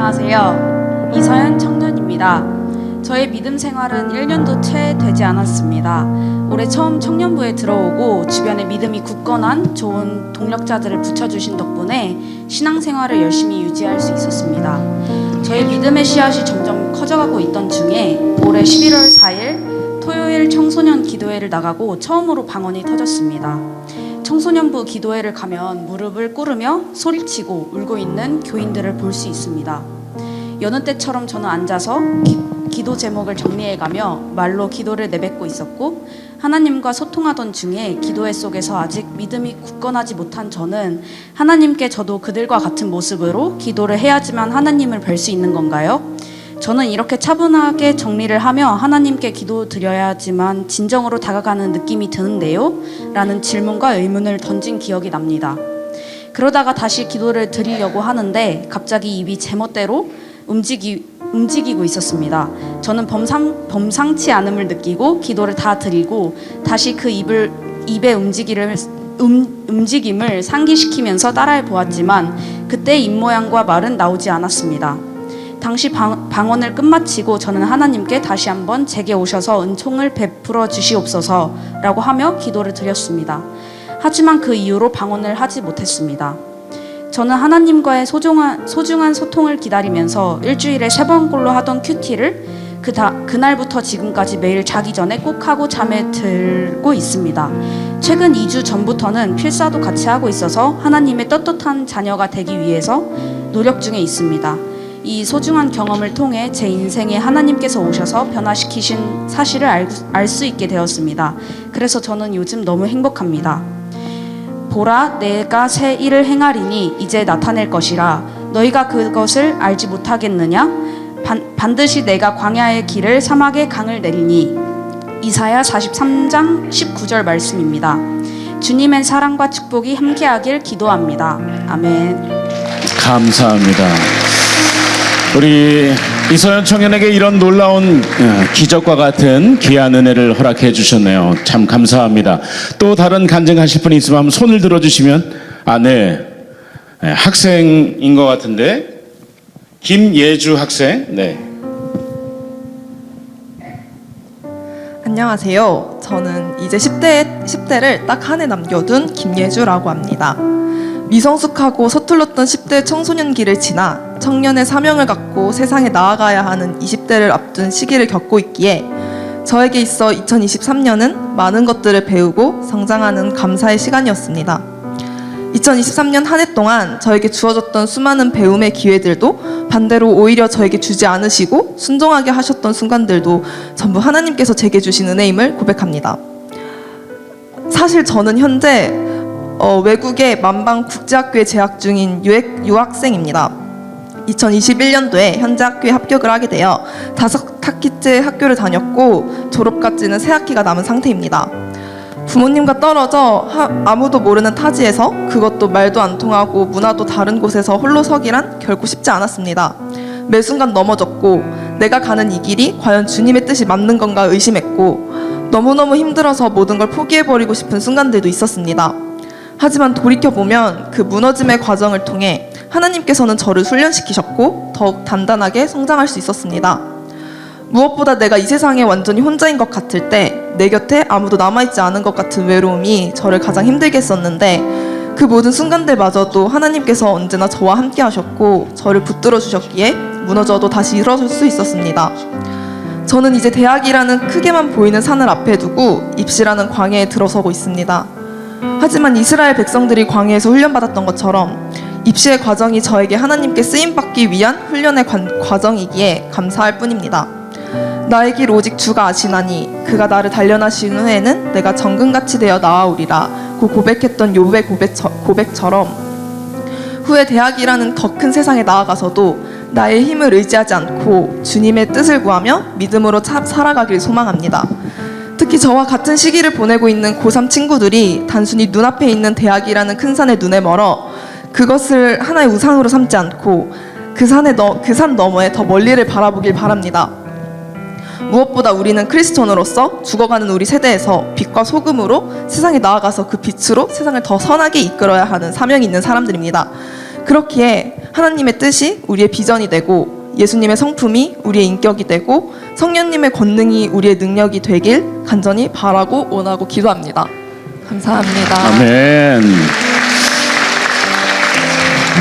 안녕하세요. 이서연 청년입니다. 저의 믿음 생활은 1년도 채 되지 않았습니다. 올해 처음 청년부에 들어오고 주변에 믿음이 굳건한 좋은 동력자들을 붙여주신 덕분에 신앙생활을 열심히 유지할 수 있었습니다. 저의 믿음의 씨앗이 점점 커져가고 있던 중에 올해 11월 4일 토요일 청소년 기도회를 나가고 처음으로 방언이 터졌습니다. 청소년부 기도회를 가면 무릎을 꿇으며 소리치고 울고 있는 교인들을 볼 수 있습니다. 여느 때처럼 저는 앉아서 기도 제목을 정리해가며 말로 기도를 내뱉고 있었고, 하나님과 소통하던 중에 기도회 속에서 아직 믿음이 굳건하지 못한 저는 하나님께 저도 그들과 같은 모습으로 기도를 해야지만 하나님을 뵐 수 있는 건가요? 저는 이렇게 차분하게 정리를 하며 하나님께 기도 드려야지만 진정으로 다가가는 느낌이 드는데요? 라는 질문과 의문을 던진 기억이 납니다. 그러다가 다시 기도를 드리려고 하는데 갑자기 입이 제멋대로 움직이고 있었습니다. 저는 범상치 않음을 느끼고 기도를 다 드리고 다시 그 입의 움직임을 상기시키면서 따라해 보았지만 그때 입모양과 말은 나오지 않았습니다. 당시 방언을 끝마치고 저는 하나님께 다시 한번 제게 오셔서 은총을 베풀어 주시옵소서라고 하며 기도를 드렸습니다. 하지만 그 이후로 방언을 하지 못했습니다. 저는 하나님과의 소중한 소통을 기다리면서 일주일에 3번꼴로 하던 큐티를 그날부터 지금까지 매일 자기 전에 꼭 하고 잠에 들고 있습니다. 최근 2주 전부터는 필사도 같이 하고 있어서 하나님의 떳떳한 자녀가 되기 위해서 노력 중에 있습니다. 이 소중한 경험을 통해 제 인생에 하나님께서 오셔서 변화시키신 사실을 알 수 있게 되었습니다. 그래서 저는 요즘 너무 행복합니다. 보라, 내가 새 일을 행하리니 이제 나타낼 것이라. 너희가 그것을 알지 못하겠느냐? 반드시 내가 광야의 길을 사막의 강을 내리니. 이사야 43장 19절 말씀입니다. 주님의 사랑과 축복이 함께하길 기도합니다. 아멘. 감사합니다. 우리 이서연 청년에게 이런 놀라운 기적과 같은 귀한 은혜를 허락해 주셨네요. 참 감사합니다. 또 다른 간증하실 분이 있으면 한번 손을 들어주시면. 네. 학생인 것 같은데 김예주 학생. 네. 안녕하세요. 저는 이제 10대를 딱 한 해 남겨둔 김예주라고 합니다. 미성숙하고 서툴렀던 10대 청소년기를 지나 청년의 사명을 갖고 세상에 나아가야 하는 20대를 앞둔 시기를 겪고 있기에 저에게 있어 2023년은 많은 것들을 배우고 성장하는 감사의 시간이었습니다. 2023년 한 해 동안 저에게 주어졌던 수많은 배움의 기회들도 반대로 오히려 저에게 주지 않으시고 순종하게 하셨던 순간들도 전부 하나님께서 제게 주신 은혜임을 고백합니다. 사실 저는 현재 외국의 만방국제학교에 재학 중인 유학생입니다. 2021년도에 현재 학교에 합격을 하게 되어 5학기째 학교를 다녔고 졸업까지는 3학기가 남은 상태입니다. 부모님과 떨어져 아무도 모르는 타지에서, 그것도 말도 안 통하고 문화도 다른 곳에서 홀로 서기란 결코 쉽지 않았습니다. 매 순간 넘어졌고 내가 가는 이 길이 과연 주님의 뜻이 맞는 건가 의심했고 너무너무 힘들어서 모든 걸 포기해버리고 싶은 순간들도 있었습니다. 하지만 돌이켜보면 그 무너짐의 과정을 통해 하나님께서는 저를 훈련시키셨고 더욱 단단하게 성장할 수 있었습니다. 무엇보다 내가 이 세상에 완전히 혼자인 것 같을 때 내 곁에 아무도 남아있지 않은 것 같은 외로움이 저를 가장 힘들게 했었는데 그 모든 순간들마저도 하나님께서 언제나 저와 함께 하셨고 저를 붙들어 주셨기에 무너져도 다시 일어설 수 있었습니다. 저는 이제 대학이라는 크게만 보이는 산을 앞에 두고 입시라는 광야에 들어서고 있습니다. 하지만 이스라엘 백성들이 광야에서 훈련받았던 것처럼 입시의 과정이 저에게 하나님께 쓰임받기 위한 훈련의 과정이기에 감사할 뿐입니다. 나의 길 오직 주가 아시나니 그가 나를 단련하신 후에는 내가 정금같이 되어 나아오리라 고 고백했던 욥의 고백처럼 후에 대학이라는 더 큰 세상에 나아가서도 나의 힘을 의지하지 않고 주님의 뜻을 구하며 믿음으로 살아가길 소망합니다. 특히 저와 같은 시기를 보내고 있는 고3 친구들이 단순히 눈앞에 있는 대학이라는 큰 산에 눈에 멀어 그것을 하나의 우상으로 삼지 않고 그 산 너머에 더 멀리를 바라보길 바랍니다. 무엇보다 우리는 크리스천으로서 죽어가는 우리 세대에서 빛과 소금으로 세상에 나아가서 그 빛으로 세상을 더 선하게 이끌어야 하는 사명이 있는 사람들입니다. 그렇기에 하나님의 뜻이 우리의 비전이 되고 예수님의 성품이 우리의 인격이 되고 성령님의 권능이 우리의 능력이 되길 간절히 바라고 원하고 기도합니다. 감사합니다. 아멘.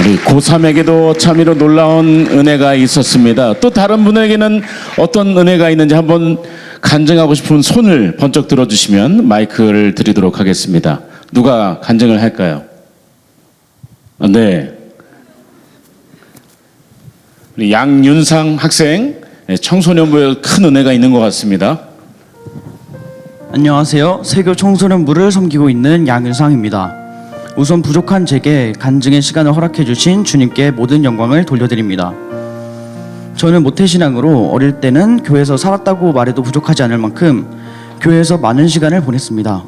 우리 고3에게도 참으로 놀라운 은혜가 있었습니다. 또 다른 분에게는 어떤 은혜가 있는지 한번 간증하고 싶은 손을 번쩍 들어주시면 마이크를 드리도록 하겠습니다. 누가 간증을 할까요? 네. 우리 양윤상 학생, 청소년부에 큰 은혜가 있는 것 같습니다. 안녕하세요. 세교 청소년부를 섬기고 있는 양윤상입니다. 우선 부족한 제게 간증의 시간을 허락해 주신 주님께 모든 영광을 돌려드립니다. 저는 모태신앙으로 어릴 때는 교회에서 살았다고 말해도 부족하지 않을 만큼 교회에서 많은 시간을 보냈습니다.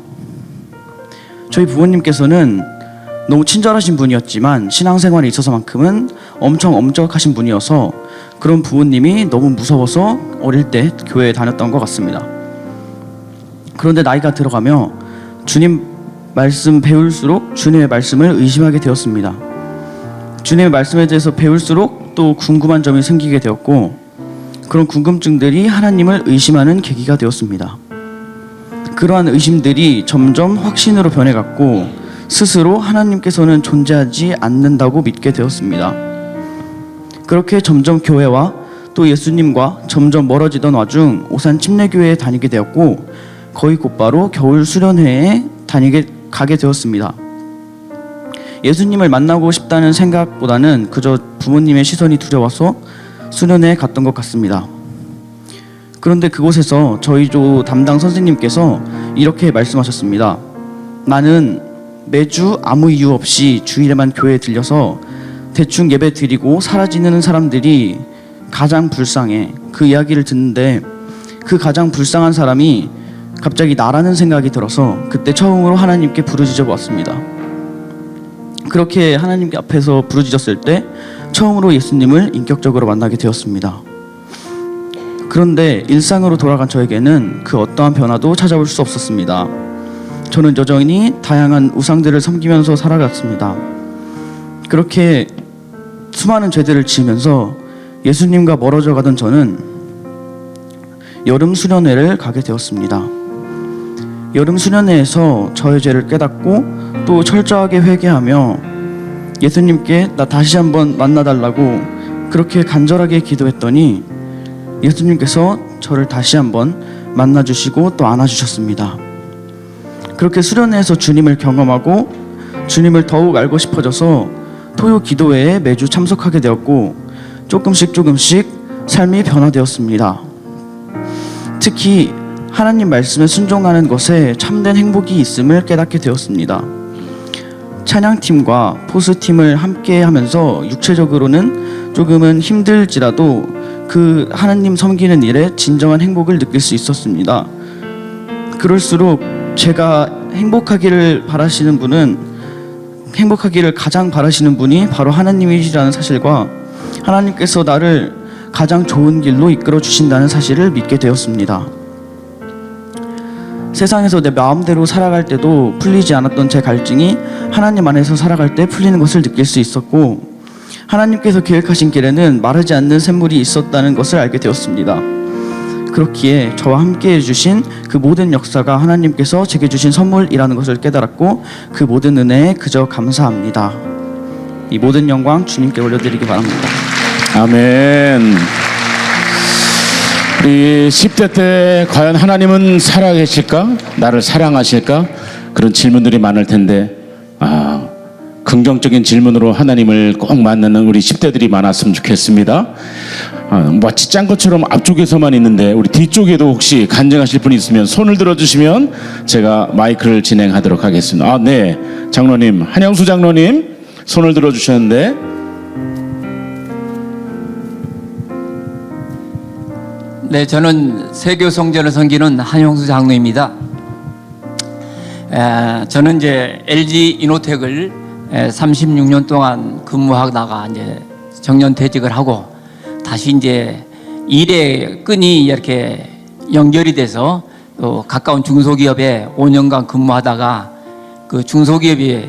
저희 부모님께서는 너무 친절하신 분이었지만 신앙생활에 있어서만큼은 엄청 엄격하신 분이어서 그런 부모님이 너무 무서워서 어릴 때 교회에 다녔던 것 같습니다. 그런데 나이가 들어가며 주님 말씀 배울수록 주님의 말씀을 의심하게 되었습니다. 주님의 말씀에 대해서 배울수록 또 궁금한 점이 생기게 되었고 그런 궁금증들이 하나님을 의심하는 계기가 되었습니다. 그러한 의심들이 점점 확신으로 변해갔고 스스로 하나님께서는 존재하지 않는다고 믿게 되었습니다. 그렇게 점점 교회와 또 예수님과 점점 멀어지던 와중 오산 침례교회에 다니게 되었고 거의 곧바로 겨울 수련회에 가게 되었습니다. 예수님을 만나고 싶다는 생각보다는 그저 부모님의 시선이 두려워서 수련회에 갔던 것 같습니다. 그런데 그곳에서 저희 조 담당 선생님께서 이렇게 말씀하셨습니다. 나는 매주 아무 이유 없이 주일에만 교회에 들려서 대충 예배 드리고 사라지는 사람들이 가장 불쌍해. 그 이야기를 듣는데 그 가장 불쌍한 사람이 갑자기 나라는 생각이 들어서 그때 처음으로 하나님께 부르짖어 보았습니다. 그렇게 하나님 앞에서 부르짖었을 때 처음으로 예수님을 인격적으로 만나게 되었습니다. 그런데 일상으로 돌아간 저에게는 그 어떠한 변화도 찾아올 수 없었습니다. 저는 여전히 다양한 우상들을 섬기면서 살아갔습니다. 그렇게 수많은 죄들을 지으면서 예수님과 멀어져 가던 저는 여름 수련회를 가게 되었습니다. 여름 수련회에서 저의 죄를 깨닫고 또 철저하게 회개하며 예수님께 나 다시 한번 만나달라고 그렇게 간절하게 기도했더니 예수님께서 저를 다시 한번 만나주시고 또 안아주셨습니다. 그렇게 수련회에서 주님을 경험하고 주님을 더욱 알고 싶어져서 토요 기도회에 매주 참석하게 되었고 조금씩 삶이 변화되었습니다. 특히 하나님 말씀에 순종하는 것에 참된 행복이 있음을 깨닫게 되었습니다. 찬양팀과 포스팀을 함께 하면서 육체적으로는 조금은 힘들지라도 그 하나님 섬기는 일에 진정한 행복을 느낄 수 있었습니다. 그럴수록 제가 행복하기를 가장 바라시는 분이 바로 하나님이시라는 사실과 하나님께서 나를 가장 좋은 길로 이끌어 주신다는 사실을 믿게 되었습니다. 세상에서 내 마음대로 살아갈 때도 풀리지 않았던 제 갈증이 하나님 안에서 살아갈 때 풀리는 것을 느낄 수 있었고 하나님께서 계획하신 길에는 마르지 않는 샘물이 있었다는 것을 알게 되었습니다. 그렇기에 저와 함께 해주신 그 모든 역사가 하나님께서 제게 주신 선물이라는 것을 깨달았고 그 모든 은혜에 그저 감사합니다. 이 모든 영광 주님께 올려드리기 바랍니다. 아멘. 우리 10대 때 과연 하나님은 살아계실까? 나를 사랑하실까? 그런 질문들이 많을 텐데 긍정적인 질문으로 하나님을 꼭 만나는 우리 10대들이 많았으면 좋겠습니다. 마치 짠 것처럼 앞쪽에서만 있는데 우리 뒤쪽에도 혹시 간증하실 분이 있으면 손을 들어주시면 제가 마이크를 진행하도록 하겠습니다. 네, 장로님, 한영수 장로님 손을 들어주셨는데 네, 저는 세교 성전을 섬기는 한영수 장로입니다. 저는 이제 LG 이노텍을 36년 동안 근무하다가 이제 정년퇴직을 하고 다시 이제 일의 끈이 이렇게 연결이 돼서 또 가까운 중소기업에 5년간 근무하다가 그 중소기업이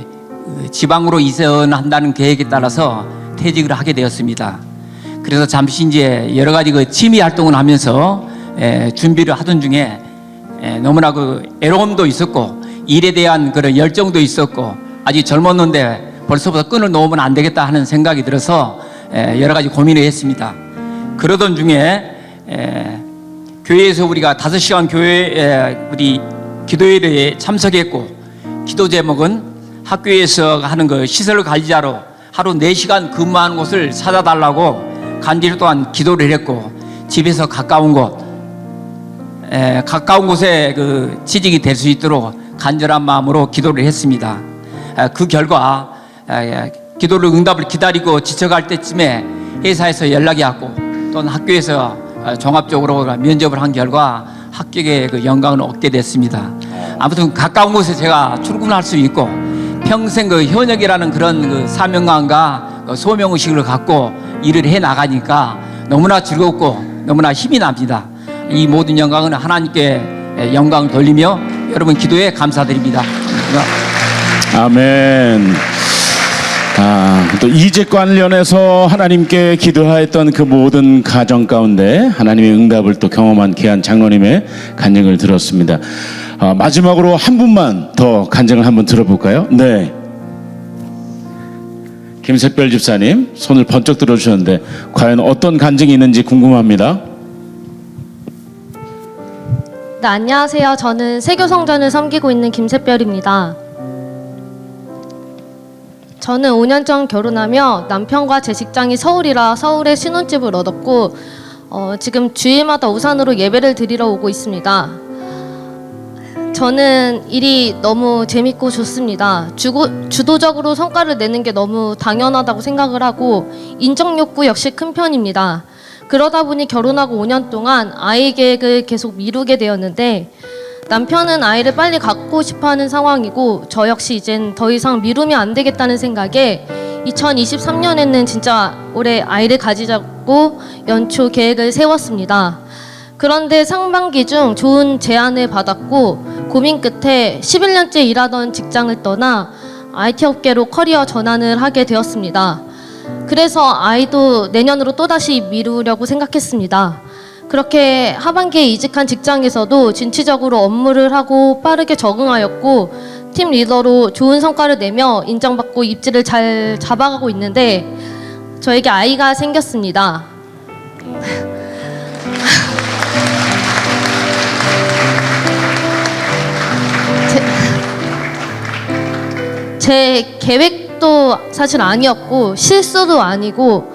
지방으로 이전한다는 계획에 따라서 퇴직을 하게 되었습니다. 그래서 잠시 이제 여러 가지 그 취미 활동을 하면서 준비를 하던 중에 너무나 그 애로움도 있었고 일에 대한 그런 열정도 있었고 아직 젊었는데 벌써부터 끈을 놓으면 안 되겠다 하는 생각이 들어서 여러 가지 고민을 했습니다. 그러던 중에 교회에서 우리가 5시간 교회 우리 기도회에 참석했고 기도 제목은 학교에서 하는 그 시설 관리자로 하루 4시간 근무하는 곳을 찾아달라고 간절히 또한 기도를 했고 집에서 가까운 곳에 그 취직이 될 수 있도록 간절한 마음으로 기도를 했습니다. 그 결과 기도를 응답을 기다리고 지쳐갈 때쯤에 회사에서 연락이 왔고 또는 학교에서 종합적으로 면접을 한 결과 합격의 그 영광을 얻게 됐습니다. 아무튼 가까운 곳에 제가 출근할 수 있고 평생 그 현역이라는 그런 그 사명감과 그 소명의식을 갖고 일을 해 나가니까 너무나 즐겁고 너무나 힘이 납니다. 이 모든 영광은 하나님께 영광을 돌리며 여러분 기도에 감사드립니다. 아멘. 또 이직 관련해서 하나님께 기도하였던 그 모든 가정 가운데 하나님의 응답을 또 경험한 귀한 장로님의 간증을 들었습니다. 마지막으로 한 분만 더 간증을 한번 들어볼까요? 네. 김샛별 집사님 손을 번쩍 들어주셨는데 과연 어떤 간증이 있는지 궁금합니다. 네, 안녕하세요. 저는 세교성전을 섬기고 있는 김샛별입니다. 저는 5년 전 결혼하며 남편과 제 직장이 서울이라 서울에 신혼집을 얻었고 지금 주일마다 우산으로 예배를 드리러 오고 있습니다. 저는 일이 너무 재밌고 좋습니다. 주도적으로 성과를 내는 게 너무 당연하다고 생각을 하고 인정 욕구 역시 큰 편입니다. 그러다 보니 결혼하고 5년 동안 아이 계획을 계속 미루게 되었는데 남편은 아이를 빨리 갖고 싶어하는 상황이고 저 역시 이젠 더 이상 미루면 안 되겠다는 생각에 2023년에는 진짜 올해 아이를 가지자고 연초 계획을 세웠습니다. 그런데 상반기 중 좋은 제안을 받았고 고민 끝에 11년째 일하던 직장을 떠나 IT 업계로 커리어 전환을 하게 되었습니다. 그래서 아이도 내년으로 또다시 미루려고 생각했습니다. 그렇게 하반기에 이직한 직장에서도 진취적으로 업무를 하고 빠르게 적응하였고 팀 리더로 좋은 성과를 내며 인정받고 입지를 잘 잡아가고 있는데 저에게 아이가 생겼습니다. 제 계획도 사실 아니었고 실수도 아니고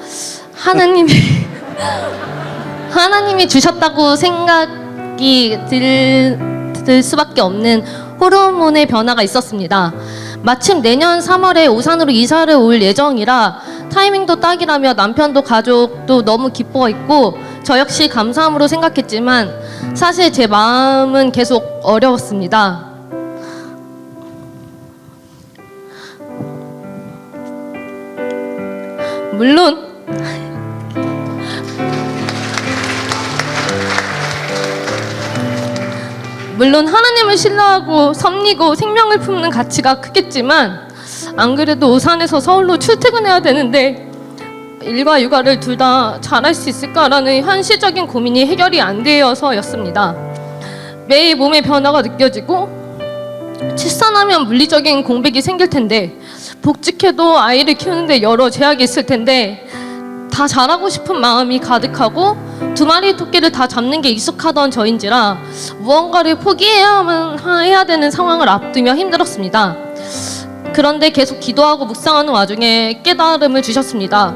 하나님이 주셨다고 생각이 들 수밖에 없는 호르몬의 변화가 있었습니다. 마침 내년 3월에 오산으로 이사를 올 예정이라 타이밍도 딱이라며 남편도 가족도 너무 기뻐했고 저 역시 감사함으로 생각했지만 사실 제 마음은 계속 어려웠습니다. 물론 하나님을 신뢰하고 섬기고 생명을 품는 가치가 크겠지만 안 그래도 오산에서 서울로 출퇴근해야 되는데 일과 육아를 둘 다 잘할 수 있을까라는 현실적인 고민이 해결이 안 되어서였습니다. 매일 몸의 변화가 느껴지고 출산하면 물리적인 공백이 생길 텐데 복직해도 아이를 키우는데 여러 제약이 있을 텐데 다 잘하고 싶은 마음이 가득하고 두 마리 토끼를 다 잡는 게 익숙하던 저인지라 무언가를 해야 되는 상황을 앞두며 힘들었습니다. 그런데 계속 기도하고 묵상하는 와중에 깨달음을 주셨습니다.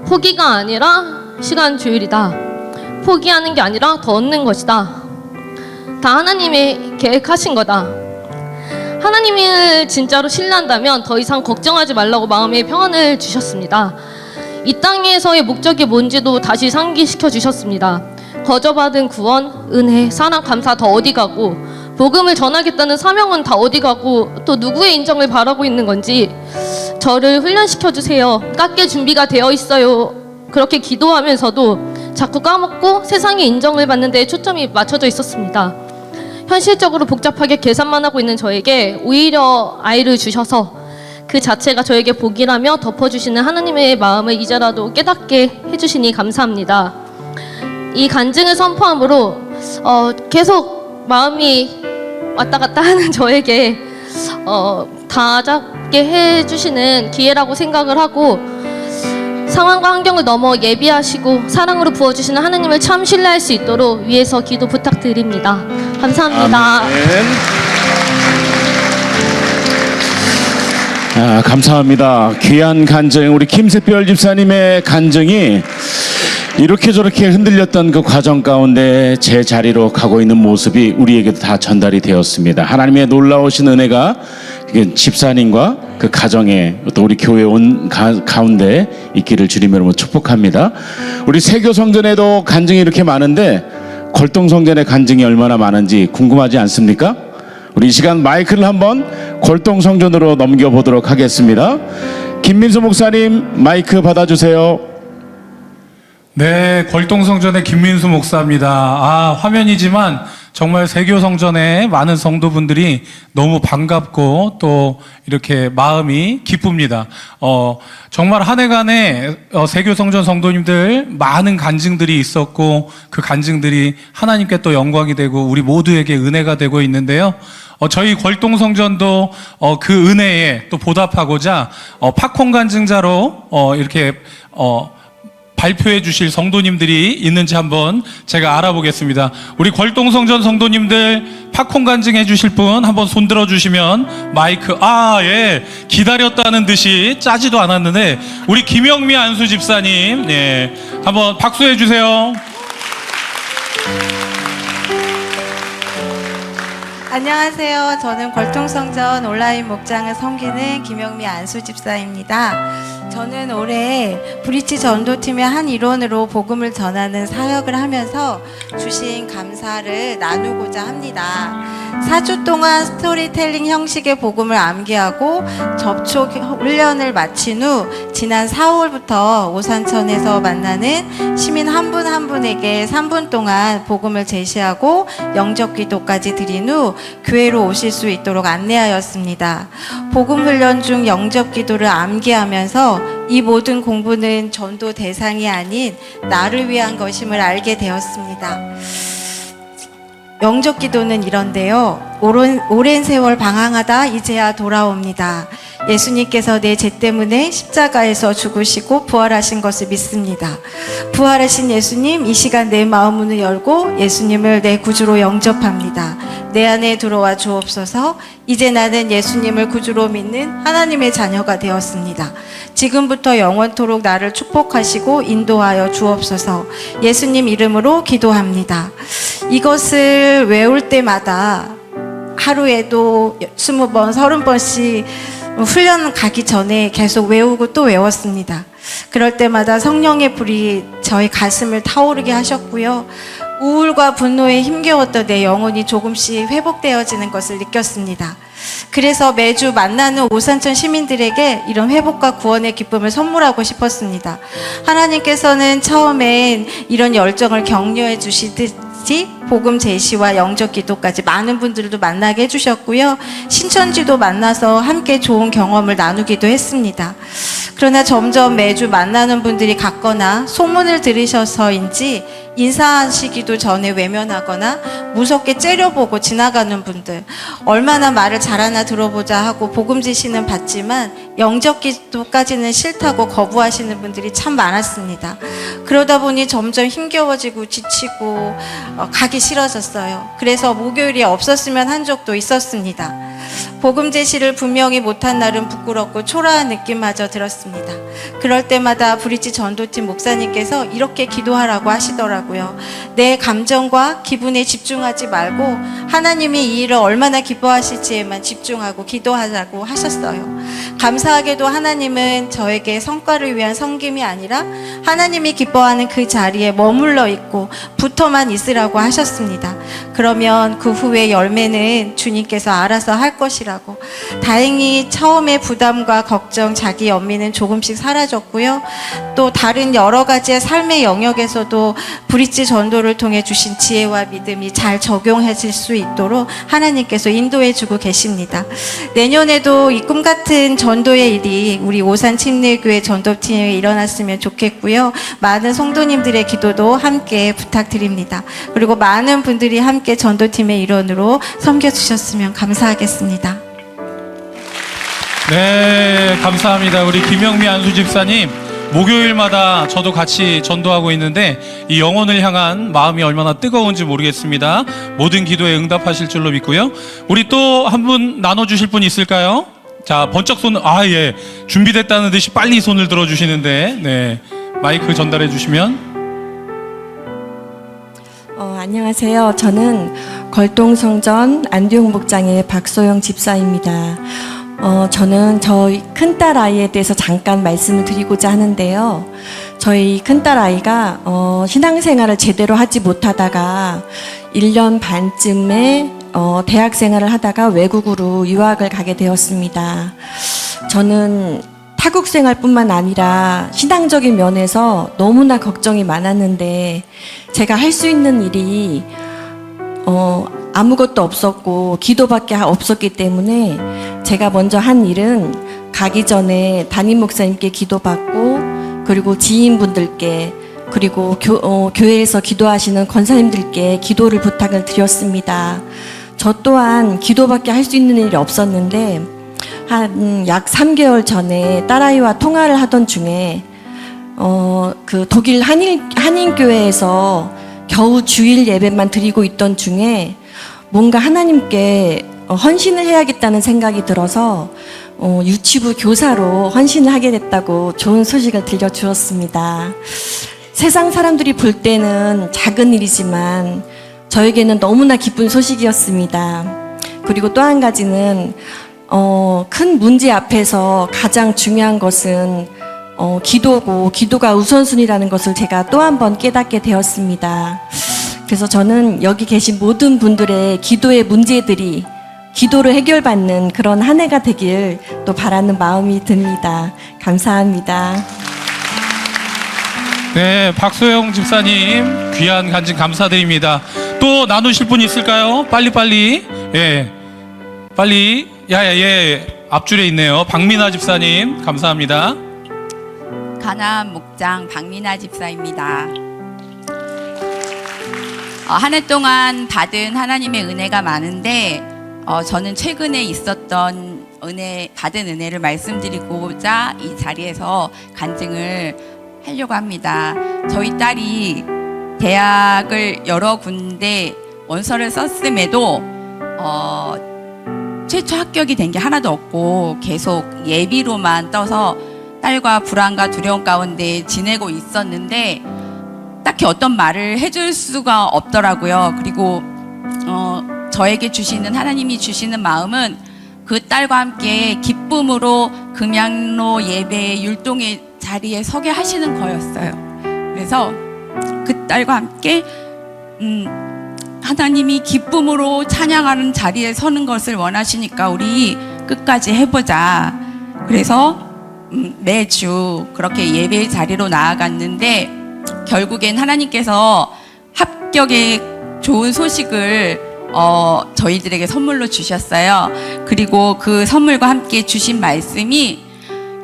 포기가 아니라 시간 조율이다. 포기하는 게 아니라 더 얻는 것이다. 다 하나님이 계획하신 거다. 하나님을 진짜로 신뢰한다면 더 이상 걱정하지 말라고 마음의 평안을 주셨습니다. 이 땅에서의 목적이 뭔지도 다시 상기시켜 주셨습니다. 거저받은 구원, 은혜, 사랑, 감사 다 어디 가고 복음을 전하겠다는 사명은 다 어디 가고 또 누구의 인정을 바라고 있는 건지 저를 훈련시켜 주세요. 깎일 준비가 되어 있어요. 그렇게 기도하면서도 자꾸 까먹고 세상의 인정을 받는 데 초점이 맞춰져 있었습니다. 현실적으로 복잡하게 계산만 하고 있는 저에게 오히려 아이를 주셔서 그 자체가 저에게 복이라며 덮어주시는 하나님의 마음을 이제라도 깨닫게 해주시니 감사합니다. 이 간증을 선포함으로 계속 마음이 왔다 갔다 하는 저에게 다잡게 해주시는 기회라고 생각을 하고, 상황과 환경을 넘어 예비하시고 사랑으로 부어주시는 하나님을 참 신뢰할 수 있도록 위에서 기도 부탁드립니다. 감사합니다. 아멘. 감사합니다. 귀한 간증, 우리 김세별 집사님의 간증이 이렇게 저렇게 흔들렸던 그 과정 가운데 제 자리로 가고 있는 모습이 우리에게도 다 전달이 되었습니다. 하나님의 놀라우신 은혜가 집사님과 그 가정에 또 우리 교회 온 가운데 있기를 주님으로 축복합니다. 우리 세교 성전에도 간증이 이렇게 많은데 골동 성전의 간증이 얼마나 많은지 궁금하지 않습니까? 우리 이 시간 마이크를 한번 골동 성전으로 넘겨보도록 하겠습니다. 김민수 목사님 마이크 받아주세요. 네, 골동성전의 김민수 목사입니다. 화면이지만 정말 세교성전의 많은 성도분들이 너무 반갑고 또 이렇게 마음이 기쁩니다. 정말 한 해간에 세교성전 성도님들 많은 간증들이 있었고, 그 간증들이 하나님께 또 영광이 되고 우리 모두에게 은혜가 되고 있는데요. 저희 골동성전도 그 은혜에 또 보답하고자 팝콘 간증자로 이렇게 발표해 주실 성도님들이 있는지 한번 제가 알아보겠습니다. 우리 골동성전 성도님들 팝콘 간증해 주실 분 한번 손 들어 주시면 마이크, 예, 기다렸다는 듯이 짜지도 않았는데 우리 김영미 안수 집사님, 네, 한번 박수해 주세요. 안녕하세요. 저는 골동성전 온라인 목장을 섬기는 김영미 안수 집사입니다. 저는 올해 브릿지 전도팀의 한 일원으로 복음을 전하는 사역을 하면서 주신 감사를 나누고자 합니다. 4주 동안 스토리텔링 형식의 복음을 암기하고 접촉 훈련을 마친 후 지난 4월부터 오산천에서 만나는 시민 한 분 한 분에게 3분 동안 복음을 제시하고 영접 기도까지 드린 후 교회로 오실 수 있도록 안내하였습니다. 복음 훈련 중 영접 기도를 암기하면서 이 모든 공부는 전도 대상이 아닌 나를 위한 것임을 알게 되었습니다. 영접 기도는 이런데요. 오랜 세월 방황하다 이제야 돌아옵니다. 예수님께서 내 죄 때문에 십자가에서 죽으시고 부활하신 것을 믿습니다. 부활하신 예수님, 이 시간 내 마음 문을 열고 예수님을 내 구주로 영접합니다. 내 안에 들어와 주옵소서. 이제 나는 예수님을 구주로 믿는 하나님의 자녀가 되었습니다. 지금부터 영원토록 나를 축복하시고 인도하여 주옵소서. 예수님 이름으로 기도합니다. 이것을 외울 때마다 하루에도 20번, 30번씩 훈련 가기 전에 계속 외우고 또 외웠습니다. 그럴 때마다 성령의 불이 저희 가슴을 타오르게 하셨고요. 우울과 분노에 힘겨웠던 내 영혼이 조금씩 회복되어지는 것을 느꼈습니다. 그래서 매주 만나는 오산천 시민들에게 이런 회복과 구원의 기쁨을 선물하고 싶었습니다. 하나님께서는 처음엔 이런 열정을 격려해 주시듯이 복음 제시와 영접 기도까지 많은 분들도 만나게 해주셨고요. 신천지도 만나서 함께 좋은 경험을 나누기도 했습니다. 그러나 점점 매주 만나는 분들이 같거나 소문을 들으셔서인지 인사하시기도 전에 외면하거나 무섭게 째려보고 지나가는 분들, 얼마나 말을 잘하나 들어보자 하고 복음 제시는 받지만 영접 기도까지는 싫다고 거부하시는 분들이 참 많았습니다. 그러다 보니 점점 힘겨워지고 지치고 가기 싫어졌어요. 그래서 목요일이 없었으면 한 적도 있었습니다. 복음 제시를 분명히 못한 날은 부끄럽고 초라한 느낌마저 들었습니다. 그럴 때마다 브릿지 전도팀 목사님께서 이렇게 기도하라고 하시더라고요. 내 감정과 기분에 집중하지 말고 하나님이 이 일을 얼마나 기뻐하실지에만 집중하고 기도하라고 하셨어요. 감사하게도 하나님은 저에게 성과를 위한 섬김이 아니라 하나님이 기뻐하는 그 자리에 머물러 있고 붙어만 있으라고 하셨습니다. 그러면 그 후에 열매는 주님께서 알아서 할 것이라고. 다행히 처음에 부담과 걱정, 자기 연민은 조금씩 사라졌고요. 또 다른 여러 가지의 삶의 영역에서도 브릿지 전도를 통해 주신 지혜와 믿음이 잘 적용해질 수 있도록 하나님께서 인도해 주고 계십니다. 내년에도 이 꿈 같은 전도의 일이 우리 오산 침례교회 전도팀에 일어났으면 좋겠고요. 많은 성도님들의 기도도 함께 부탁드립니다. 그리고 많은 분들이 함께 전도팀의 일원으로 섬겨주셨으면 감사하겠습니다. 네, 감사합니다. 우리 김영미 안수 집사님, 목요일마다 저도 같이 전도하고 있는데 이 영혼을 향한 마음이 얼마나 뜨거운지 모르겠습니다. 모든 기도에 응답하실 줄로 믿고요. 우리 또 한 분 나눠주실 분 있을까요? 자, 번쩍 손을, 예, 준비됐다는 듯이 빨리 손을 들어주시는데, 네, 마이크 전달해 주시면. 안녕하세요. 저는 걸동성전 안디옥 목장의 박소영 집사입니다. 저는 저희 큰딸 아이에 대해서 잠깐 말씀을 드리고자 하는데요. 저희 큰딸 아이가 신앙생활을 제대로 하지 못하다가 1년 반쯤에 대학생활을 하다가 외국으로 유학을 가게 되었습니다. 저는 타국 생활뿐만 아니라 신앙적인 면에서 너무나 걱정이 많았는데 제가 할 수 있는 일이 아무것도 없었고 기도밖에 없었기 때문에 제가 먼저 한 일은 가기 전에 담임 목사님께 기도받고 그리고 지인분들께 그리고 교회에서 기도하시는 권사님들께 기도를 부탁을 드렸습니다. 저 또한 기도밖에 할 수 있는 일이 없었는데 한 약 3개월 전에 딸아이와 통화를 하던 중에 그 독일 한인교회에서 겨우 주일 예배만 드리고 있던 중에 뭔가 하나님께 헌신을 해야겠다는 생각이 들어서 유치부 교사로 헌신을 하게 됐다고 좋은 소식을 들려주었습니다. 세상 사람들이 볼 때는 작은 일이지만 저에게는 너무나 기쁜 소식이었습니다. 그리고 또 한 가지는 큰 문제 앞에서 가장 중요한 것은 기도고 기도가 우선순위라는 것을 제가 또 한 번 깨닫게 되었습니다. 그래서 저는 여기 계신 모든 분들의 기도의 문제들이 기도로 해결받는 그런 한 해가 되길 또 바라는 마음이 듭니다. 감사합니다. 네, 박소영 집사님 귀한 간증 감사드립니다. 또 나누실 분 있을까요? 빨리. 예, 빨리. 예, 앞줄에 있네요. 박민아 집사님 감사합니다. 가나안 목장 박민아 집사입니다. 한 해 동안 받은 하나님의 은혜가 많은데 저는 최근에 있었던 받은 은혜를 말씀드리고자 이 자리에서 간증을 하려고 합니다. 저희 딸이 대학을 여러 군데 원서를 썼음에도 최초 합격이 된 게 하나도 없고 계속 예비로만 떠서 딸과 불안과 두려움 가운데 지내고 있었는데 딱히 어떤 말을 해줄 수가 없더라고요. 그리고 저에게 주시는 하나님이 주시는 마음은 그 딸과 함께 기쁨으로 금양로 예배 율동의 자리에 서게 하시는 거였어요. 그래서 그 딸과 함께 하나님이 기쁨으로 찬양하는 자리에 서는 것을 원하시니까 우리 끝까지 해보자. 그래서 매주 그렇게 예배의 자리로 나아갔는데 결국엔 하나님께서 합격의 좋은 소식을 저희들에게 선물로 주셨어요. 그리고 그 선물과 함께 주신 말씀이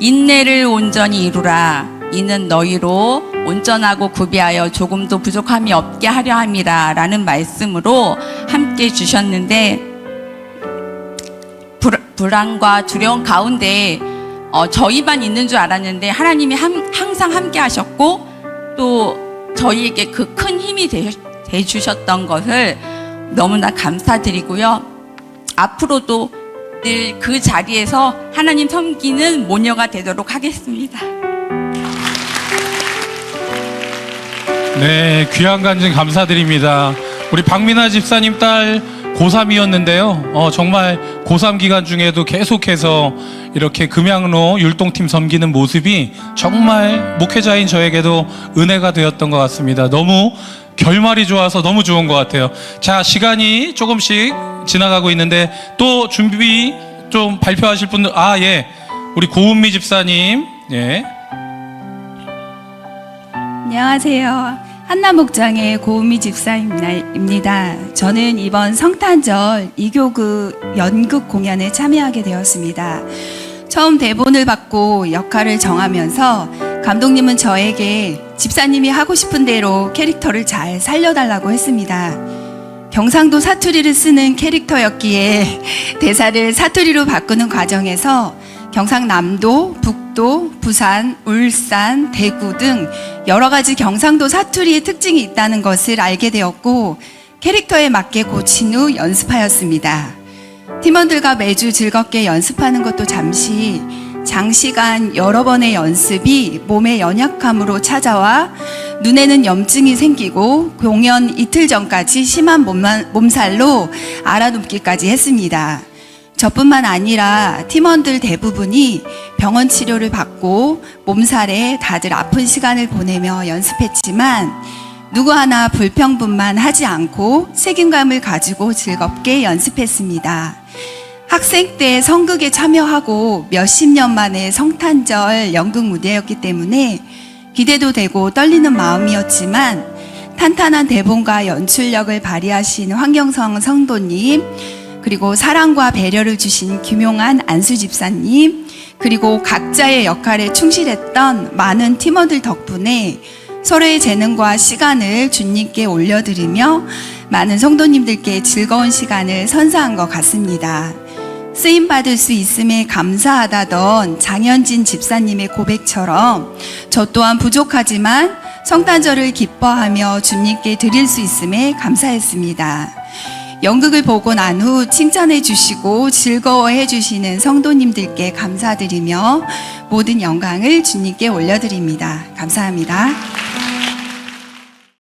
인내를 온전히 이루라. 이는 너희로 온전하고 구비하여 조금도 부족함이 없게 하려 함이라 라는 말씀으로 함께 주셨는데 불안과 두려움 가운데 저희만 있는 줄 알았는데 하나님이 항상 함께 하셨고 또 저희에게 그 큰 힘이 되주셨던 것을 너무나 감사드리고요. 앞으로도 늘 그 자리에서 하나님 섬기는 모녀가 되도록 하겠습니다. 네, 귀한 간증 감사드립니다. 우리 박민아 집사님 딸 고3이었는데요. 정말 고3 기간 중에도 계속해서 이렇게 금양로 율동팀 섬기는 모습이 정말 목회자인 저에게도 은혜가 되었던 것 같습니다. 너무 결말이 좋아서 너무 좋은 것 같아요. 자, 시간이 조금씩 지나가고 있는데 또 준비 좀 발표하실 분들, 예, 우리 고은미 집사님, 예. 안녕하세요. 한남목장의 고은미 집사입니다. 저는 이번 성탄절 2교구 연극 공연에 참여하게 되었습니다. 처음 대본을 받고 역할을 정하면서 감독님은 저에게 집사님이 하고 싶은 대로 캐릭터를 잘 살려달라고 했습니다. 경상도 사투리를 쓰는 캐릭터였기에 대사를 사투리로 바꾸는 과정에서 경상남도, 북도, 부산, 울산, 대구 등 여러 가지 경상도 사투리의 특징이 있다는 것을 알게 되었고 캐릭터에 맞게 고친 후 연습하였습니다. 팀원들과 매주 즐겁게 연습하는 것도 잠시 장시간 여러 번의 연습이 몸의 연약함으로 찾아와 눈에는 염증이 생기고 공연 이틀 전까지 심한 몸살로 알아눕기까지 했습니다. 저뿐만 아니라 팀원들 대부분이 병원 치료를 받고 몸살에 다들 아픈 시간을 보내며 연습했지만 누구 하나 불평분만 하지 않고 책임감을 가지고 즐겁게 연습했습니다. 학생 때 성극에 참여하고 몇십 년 만에 성탄절 연극 무대였기 때문에 기대도 되고 떨리는 마음이었지만 탄탄한 대본과 연출력을 발휘하신 황경성 성도님, 그리고 사랑과 배려를 주신 김용한 안수 집사님, 그리고 각자의 역할에 충실했던 많은 팀원들 덕분에 서로의 재능과 시간을 주님께 올려드리며 많은 성도님들께 즐거운 시간을 선사한 것 같습니다. 쓰임받을 수 있음에 감사하다던 장현진 집사님의 고백처럼 저 또한 부족하지만 성탄절을 기뻐하며 주님께 드릴 수 있음에 감사했습니다. 연극을 보고 난 후 칭찬해 주시고 즐거워해 주시는 성도님들께 감사드리며 모든 영광을 주님께 올려드립니다. 감사합니다.